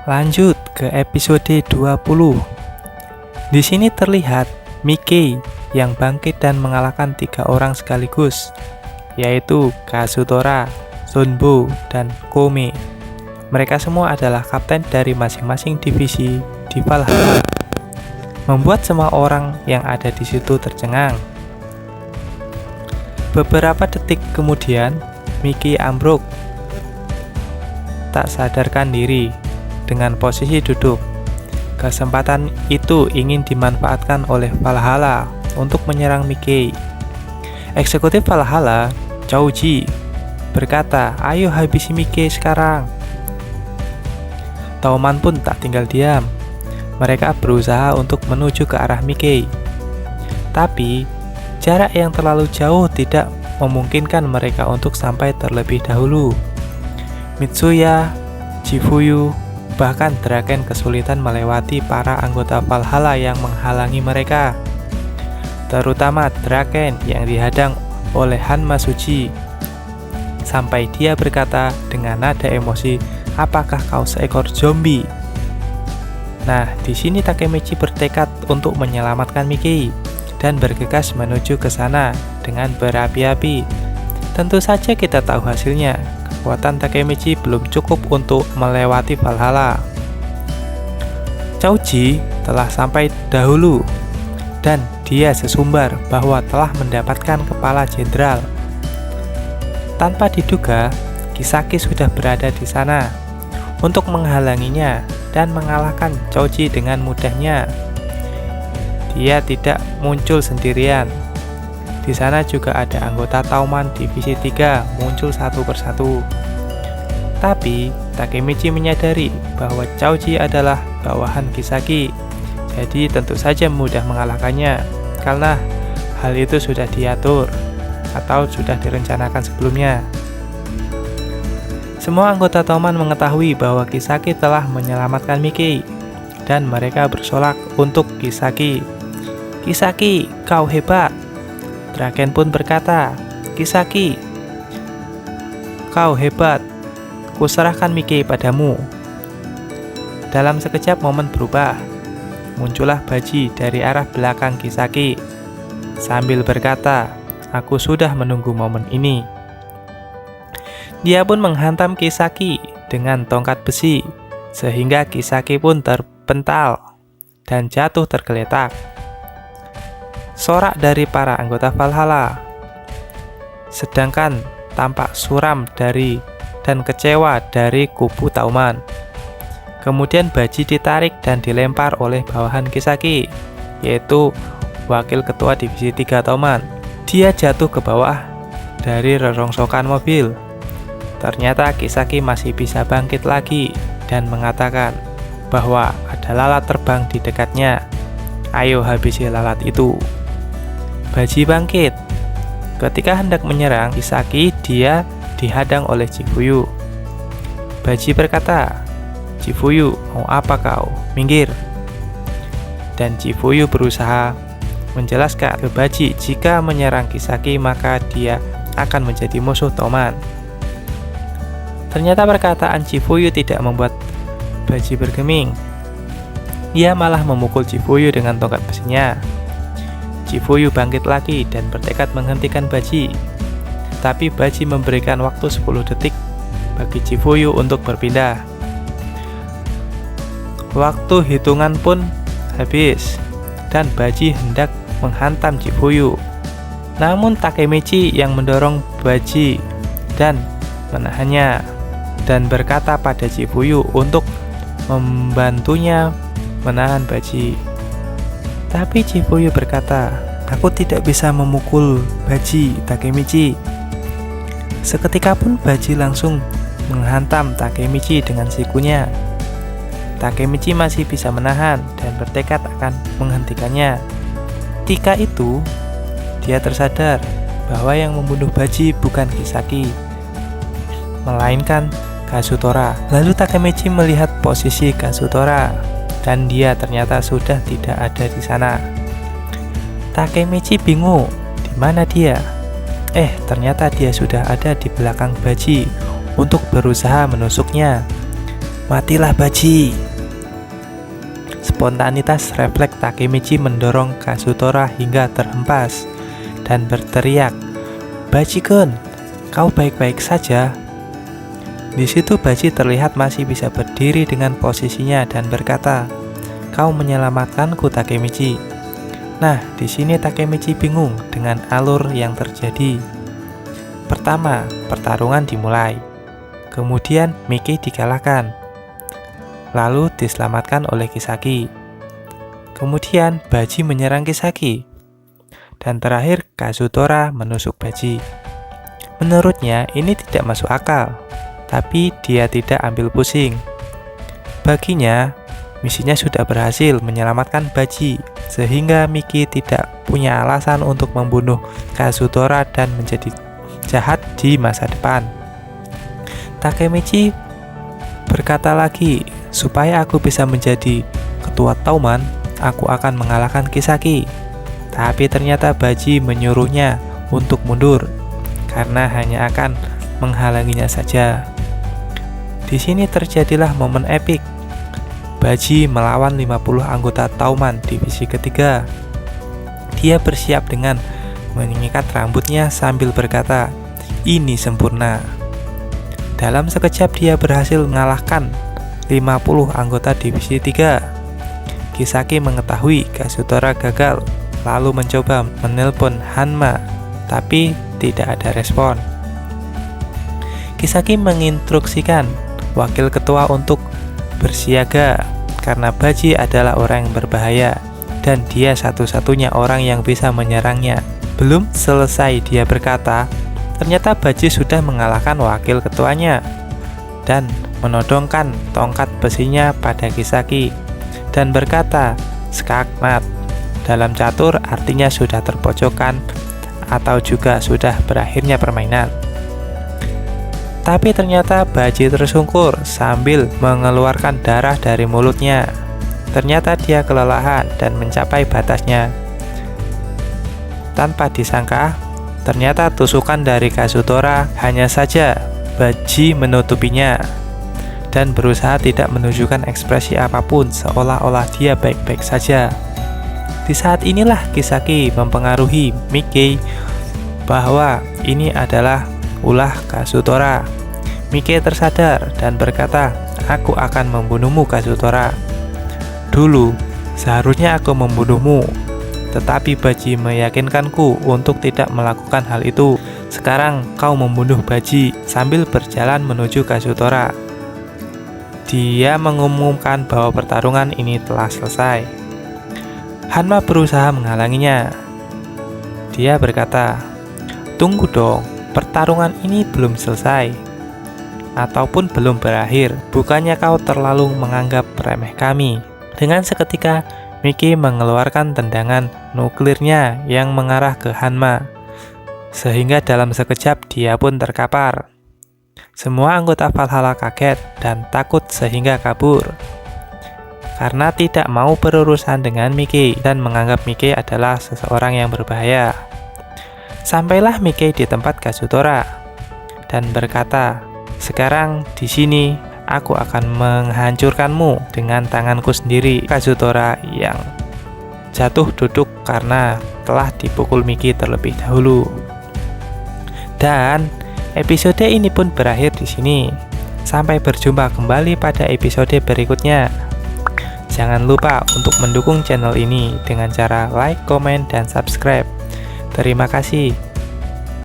Lanjut ke episode 20. Di sini terlihat Mickey yang bangkit dan mengalahkan 3 orang sekaligus, yaitu Kazutora, Zunbo, dan Kome. Mereka semua adalah kapten dari masing-masing divisi di Valhalla, membuat semua orang yang ada di situ tercengang. Beberapa detik kemudian, Mickey ambruk, tak sadarkan diri dengan posisi duduk. Kesempatan itu ingin dimanfaatkan oleh Valhalla untuk menyerang Mickey. Eksekutif Valhalla, Chouji, berkata, "Ayo habisi Mickey sekarang." Tauman pun tak tinggal diam. Mereka berusaha untuk menuju ke arah Mickey. Tapi, jarak yang terlalu jauh tidak memungkinkan mereka untuk sampai terlebih dahulu. Mitsuya, Chifuyu, bahkan Draken kesulitan melewati para anggota Valhalla yang menghalangi mereka. Terutama Draken yang dihadang oleh Hanma Suji. Sampai dia berkata dengan nada emosi, "Apakah kau seekor zombie?" Nah, di sini Takemichi bertekad untuk menyelamatkan Mickey dan bergegas menuju ke sana dengan berapi-api. Tentu saja kita tahu hasilnya. Kekuatan Takemichi belum cukup untuk melewati Valhalla. Chouji telah sampai dahulu dan dia sesumbar bahwa telah mendapatkan kepala jenderal. Tanpa diduga, Kisaki sudah berada di sana untuk menghalanginya dan mengalahkan Chouji dengan mudahnya. Dia tidak muncul sendirian. Di sana juga ada anggota Tauman Divisi 3 muncul satu persatu. Tapi, Takemichi menyadari bahwa Chouji adalah bawahan Kisaki, jadi tentu saja mudah mengalahkannya, karena hal itu sudah diatur atau sudah direncanakan sebelumnya. Semua anggota Tauman mengetahui bahwa Kisaki telah menyelamatkan Mickey, dan mereka bersolak untuk Kisaki. "Kisaki, kau hebat!" Draken pun berkata, "Kisaki, kau hebat. Kuserahkan Mickey padamu." Dalam sekejap momen berubah. Muncullah Baji dari arah belakang Kisaki sambil berkata, "Aku sudah menunggu momen ini." Dia pun menghantam Kisaki dengan tongkat besi, sehingga Kisaki pun terpental dan jatuh tergeletak. Sorak dari para anggota Valhalla, sedangkan tampak suram dari dan kecewa dari kubu Tauman. Kemudian Baji ditarik dan dilempar oleh bawahan Kisaki, yaitu wakil ketua divisi 3 Tauman. Dia jatuh ke bawah dari rerongsokan mobil. Ternyata Kisaki masih bisa bangkit lagi dan mengatakan bahwa ada lalat terbang di dekatnya. "Ayo habisi lalat itu." Baji bangkit. Ketika hendak menyerang Kisaki, dia dihadang oleh Chifuyu. Baji berkata, "Chifuyu, mau apa kau? Minggir." Dan Chifuyu berusaha menjelaskan ke Baji jika menyerang Kisaki maka dia akan menjadi musuh Tauman. Ternyata perkataan Chifuyu tidak membuat Baji bergeming. Ia malah memukul Chifuyu dengan tongkat besinya. Chifuyu bangkit lagi dan bertekad menghentikan Baji. Tapi Baji memberikan waktu 10 detik bagi Chifuyu untuk berpindah. Waktu hitungan pun habis dan Baji hendak menghantam Chifuyu. Namun Takemichi yang mendorong Baji dan menahannya dan berkata pada Chifuyu untuk membantunya menahan Baji. Tapi Chifuyu berkata, "Aku tidak bisa memukul Baji, Takemichi." Seketika pun Baji langsung menghantam Takemichi dengan sikunya. Takemichi masih bisa menahan dan bertekad akan menghentikannya. Ketika itu, dia tersadar bahwa yang membunuh Baji bukan Kisaki, melainkan Kazutora. Lalu Takemichi melihat posisi Kazutora, dan dia ternyata sudah tidak ada di sana. Takemichi bingung, di mana dia? Ternyata dia sudah ada di belakang Baji untuk berusaha menusuknya. Matilah Baji! Spontanitas refleks Takemichi mendorong Kazutora hingga terhempas dan berteriak, "Baji-kun, kau baik-baik saja?" Di situ Baji terlihat masih bisa berdiri dengan posisinya dan berkata, "Kau menyelamatkanku, Takemichi." Nah, di sini Takemichi bingung dengan alur yang terjadi. Pertama, pertarungan dimulai. Kemudian Miki dikalahkan. Lalu diselamatkan oleh Kisaki. Kemudian Baji menyerang Kisaki. Dan terakhir Kazutora menusuk Baji. Menurutnya ini tidak masuk akal, tapi dia tidak ambil pusing. Baginya, misinya sudah berhasil menyelamatkan Baji, sehingga Miki tidak punya alasan untuk membunuh Kazutora dan menjadi jahat di masa depan. Takemichi berkata lagi, "Supaya aku bisa menjadi ketua Tauman, aku akan mengalahkan Kisaki." Tapi ternyata Baji menyuruhnya untuk mundur, karena hanya akan menghalanginya saja. Di sini terjadilah momen epik. Baji melawan 50 anggota Tauman divisi ketiga. Dia bersiap dengan mengikat rambutnya sambil berkata, "Ini sempurna." Dalam sekejap dia berhasil mengalahkan 50 anggota divisi 3. Kisaki mengetahui Kazutora gagal, lalu mencoba menelpon Hanma, tapi tidak ada respon. Kisaki menginstruksikan wakil ketua untuk bersiaga karena Baji adalah orang yang berbahaya dan dia satu-satunya orang yang bisa menyerangnya. Belum selesai dia berkata, ternyata Baji sudah mengalahkan wakil ketuanya dan menodongkan tongkat besinya pada Kisaki dan berkata, "Skakmat." Dalam catur artinya sudah terpojokkan atau juga sudah berakhirnya permainan. Tapi ternyata Baji tersungkur sambil mengeluarkan darah dari mulutnya. Ternyata dia kelelahan dan mencapai batasnya. Tanpa disangka, ternyata tusukan dari Kazutora hanya saja Baji menutupinya dan berusaha tidak menunjukkan ekspresi apapun, seolah-olah dia baik-baik saja. Di saat inilah Kisaki mempengaruhi Miki bahwa ini adalah ulah Kazutora. Miki tersadar dan berkata, "Aku akan membunuhmu, Kazutora. Dulu, seharusnya aku membunuhmu, tetapi Baji meyakinkanku untuk tidak melakukan hal itu. Sekarang kau membunuh Baji." Sambil berjalan menuju Kazutora, dia mengumumkan bahwa pertarungan ini telah selesai. Hanma berusaha menghalanginya. Dia berkata, "Tunggu dong, pertarungan ini belum selesai ataupun belum berakhir. Bukannya kau terlalu menganggap remeh kami?" Dengan seketika, Miki mengeluarkan tendangan nuklirnya yang mengarah ke Hanma, sehingga dalam sekejap dia pun terkapar. Semua anggota Valhalla kaget dan takut sehingga kabur, karena tidak mau berurusan dengan Miki dan menganggap Miki adalah seseorang yang berbahaya. Sampailah Miki di tempat Kazutora dan berkata, "Sekarang di sini aku akan menghancurkanmu dengan tanganku sendiri." Kazutora yang jatuh duduk karena telah dipukul Miki terlebih dahulu. Dan episode ini pun berakhir di sini. Sampai berjumpa kembali pada episode berikutnya. Jangan lupa untuk mendukung channel ini dengan cara like, komen, dan subscribe. Terima kasih.